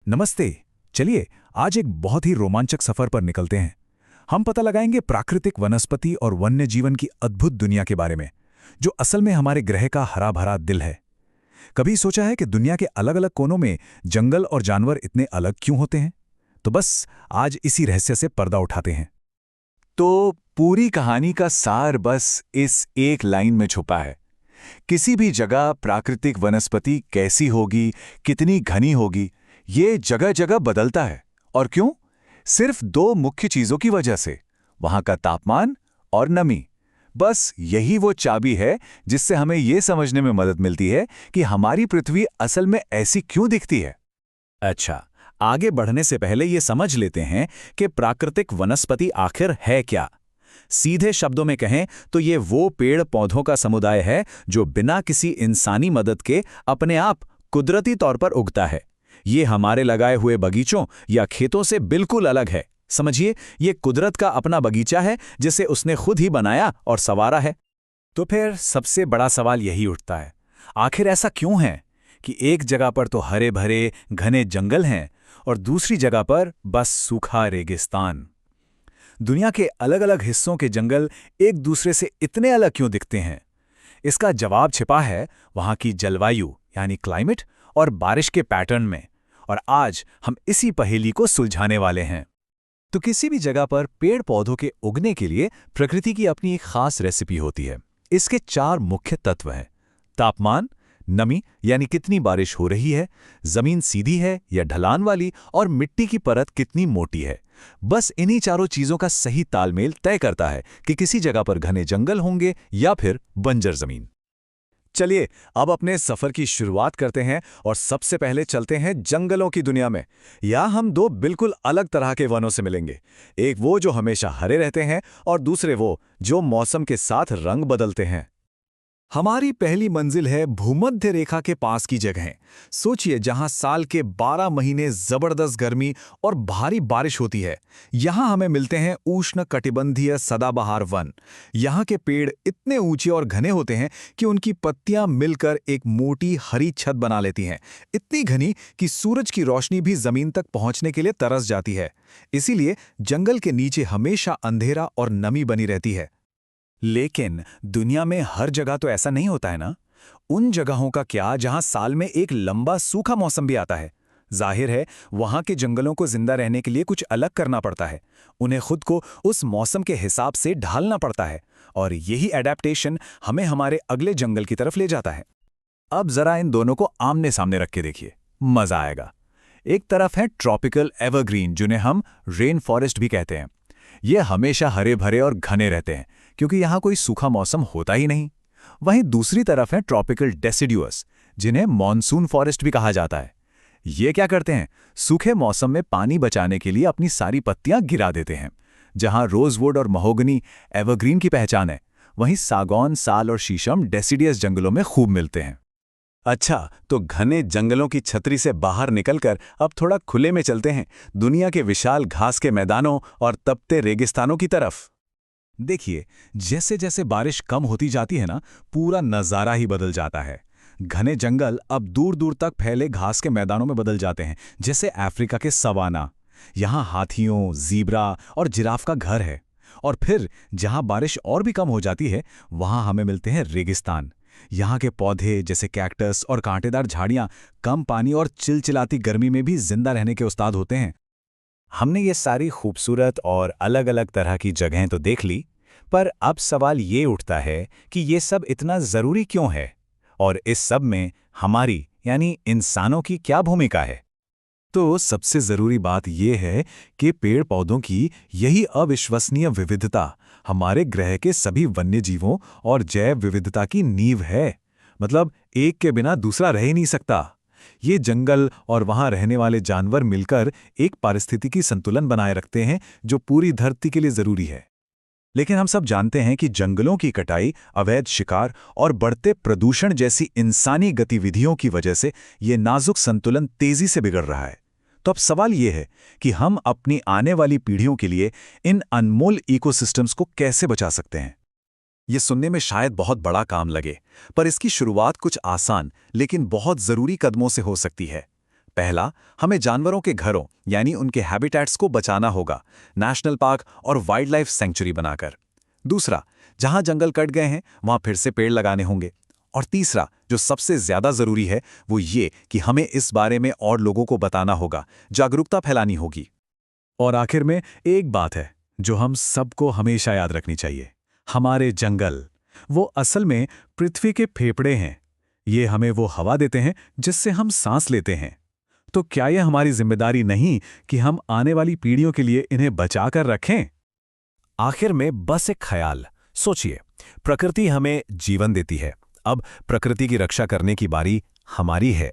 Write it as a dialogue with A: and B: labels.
A: नमस्ते। चलिए आज एक बहुत ही रोमांचक सफर पर निकलते हैं। हम पता लगाएंगे प्राकृतिक वनस्पति और वन्य जीवन की अद्भुत दुनिया के बारे में, जो असल में हमारे ग्रह का हरा भरा दिल है। कभी सोचा है कि दुनिया के अलग अलग कोनों में जंगल और जानवर इतने अलग क्यों होते हैं? तो बस आज इसी रहस्य से पर्दा उठाते हैं।
B: तो पूरी कहानी का सार बस इस एक लाइन में छुपा है। किसी भी जगह प्राकृतिक वनस्पति कैसी होगी, कितनी घनी होगी, ये जगह जगह बदलता है। और क्यों? सिर्फ दो मुख्य चीजों की वजह से, वहां का तापमान और नमी। बस यही वो चाबी है जिससे हमें ये समझने में मदद मिलती है कि हमारी पृथ्वी असल में ऐसी क्यों दिखती है।
A: अच्छा, आगे बढ़ने से पहले ये समझ लेते हैं कि प्राकृतिक वनस्पति आखिर है क्या। सीधे शब्दों में कहें तो ये वो पेड़ पौधों का समुदाय है जो बिना किसी इंसानी मदद के अपने आप कुदरती तौर पर उगता है। ये हमारे लगाए हुए बगीचों या खेतों से बिल्कुल अलग है। समझिए, ये कुदरत का अपना बगीचा है जिसे उसने खुद ही बनाया और संवारा है। तो फिर सबसे बड़ा सवाल यही उठता है, आखिर ऐसा क्यों है कि एक जगह पर तो हरे भरे घने जंगल हैं और दूसरी जगह पर बस सूखा रेगिस्तान? दुनिया के अलग अलग हिस्सों के जंगल एक दूसरे से इतने अलग क्यों दिखते हैं? इसका जवाब छिपा है वहां की जलवायु यानी क्लाइमेट और बारिश के पैटर्न में। और आज हम इसी पहेली को सुलझाने वाले हैं। तो किसी भी जगह पर पेड़ पौधों के उगने के लिए प्रकृति की अपनी एक खास रेसिपी होती है। इसके 4 मुख्य तत्व हैं: तापमान, नमी यानी कितनी बारिश हो रही है, जमीन सीधी है या ढलान वाली, और मिट्टी की परत कितनी मोटी है। बस इन्हीं चारों चीजों का सही तालमेल तय करता है कि किसी जगह पर घने जंगल होंगे या फिर बंजर जमीन। चलिए अब अपने सफर की शुरुआत करते हैं और सबसे पहले चलते हैं जंगलों की दुनिया में। यहाँ हम 2 बिल्कुल अलग तरह के वनों से मिलेंगे। एक वो जो हमेशा हरे रहते हैं और दूसरे वो जो मौसम के साथ रंग बदलते हैं। हमारी पहली मंजिल है भूमध्य रेखा के पास की जगहें। सोचिए, जहां साल के 12 महीने जबरदस्त गर्मी और भारी बारिश होती है। यहां हमें मिलते हैं उष्ण कटिबंधीय सदाबहार वन। यहां के पेड़ इतने ऊंचे और घने होते हैं कि उनकी पत्तियां मिलकर एक मोटी हरी छत बना लेती हैं, इतनी घनी कि सूरज की रोशनी भी जमीन तक पहुंचने के लिए तरस जाती है। इसीलिए जंगल के नीचे हमेशा अंधेरा और नमी बनी रहती है। लेकिन दुनिया में हर जगह तो ऐसा नहीं होता है ना। उन जगहों का क्या जहां साल में एक लंबा सूखा मौसम भी आता है? जाहिर है, वहां के जंगलों को जिंदा रहने के लिए कुछ अलग करना पड़ता है। उन्हें खुद को उस मौसम के हिसाब से ढालना पड़ता है, और यही एडेप्टेशन हमें हमारे अगले जंगल की तरफ ले जाता है। अब जरा इन दोनों को आमने सामने रख के देखिए, मजा आएगा। एक तरफ है ट्रॉपिकल एवरग्रीन, जिन्हें हम रेन फॉरेस्ट भी कहते हैं। ये हमेशा हरे भरे और घने रहते हैं क्योंकि यहाँ कोई सूखा मौसम होता ही नहीं। वहीं दूसरी तरफ है ट्रॉपिकल डेसिडुअस, जिन्हें मॉनसून फॉरेस्ट भी कहा जाता है। ये क्या करते हैं? सूखे मौसम में पानी बचाने के लिए अपनी सारी पत्तियां गिरा देते हैं। जहां रोजवुड और महोगनी एवरग्रीन की पहचान है, वहीं सागौन, साल और शीशम डेसिडियस जंगलों में खूब मिलते हैं। अच्छा, तो घने जंगलों की छतरी से बाहर निकलकर अब थोड़ा खुले में चलते हैं, दुनिया के विशाल घास के मैदानों और तपते रेगिस्तानों की तरफ। देखिए, जैसे जैसे बारिश कम होती जाती है ना, पूरा नज़ारा ही बदल जाता है। घने जंगल अब दूर दूर तक फैले घास के मैदानों में बदल जाते हैं, जैसे अफ्रीका के सवाना। यहाँ हाथियों, ज़ीब्रा और जिराफ का घर है। और फिर जहाँ बारिश और भी कम हो जाती है, वहाँ हमें मिलते हैं रेगिस्तान। यहाँ के पौधे जैसे कैक्टस और कांटेदार झाड़ियाँ कम पानी और चिलचिलाती गर्मी में भी जिंदा रहने के उस्ताद होते हैं। हमने ये सारी खूबसूरत और अलग अलग तरह की जगहें तो देख ली, पर अब सवाल ये उठता है कि ये सब इतना ज़रूरी क्यों है, और इस सब में हमारी यानी इंसानों की क्या भूमिका है? तो सबसे ज़रूरी बात यह है कि पेड़ पौधों की यही अविश्वसनीय विविधता हमारे ग्रह के सभी वन्य जीवों और जैव विविधता की नींव है। मतलब एक के बिना दूसरा रह ही नहीं सकता। ये जंगल और वहां रहने वाले जानवर मिलकर एक पारिस्थितिकी संतुलन बनाए रखते हैं जो पूरी धरती के लिए जरूरी है। लेकिन हम सब जानते हैं कि जंगलों की कटाई, अवैध शिकार और बढ़ते प्रदूषण जैसी इंसानी गतिविधियों की वजह से ये नाजुक संतुलन तेजी से बिगड़ रहा है। तो अब सवाल ये है कि हम अपनी आने वाली पीढ़ियों के लिए इन अनमोल इकोसिस्टम्स को कैसे बचा सकते हैं। ये सुनने में शायद बहुत बड़ा काम लगे, पर इसकी शुरुआत कुछ आसान लेकिन बहुत जरूरी कदमों से हो सकती है। पहला, हमें जानवरों के घरों यानी उनके हैबिटेट्स को बचाना होगा, नेशनल पार्क और वाइल्ड लाइफ सेंचुरी बनाकर। दूसरा, जहां जंगल कट गए हैं वहां फिर से पेड़ लगाने होंगे। और तीसरा, जो सबसे ज्यादा जरूरी है, वो ये कि हमें इस बारे में और लोगों को बताना होगा, जागरूकता फैलानी होगी।
B: और आखिर में एक बात है जो हम सबको हमेशा याद रखनी चाहिए। हमारे जंगल, वो असल में पृथ्वी के फेफड़े हैं। ये हमें वो हवा देते हैं जिससे हम सांस लेते हैं। तो क्या यह हमारी जिम्मेदारी नहीं कि हम आने वाली पीढ़ियों के लिए इन्हें बचा कर रखें?
A: आखिर में बस एक ख्याल सोचिए, प्रकृति हमें जीवन देती है, अब प्रकृति की रक्षा करने की बारी हमारी है।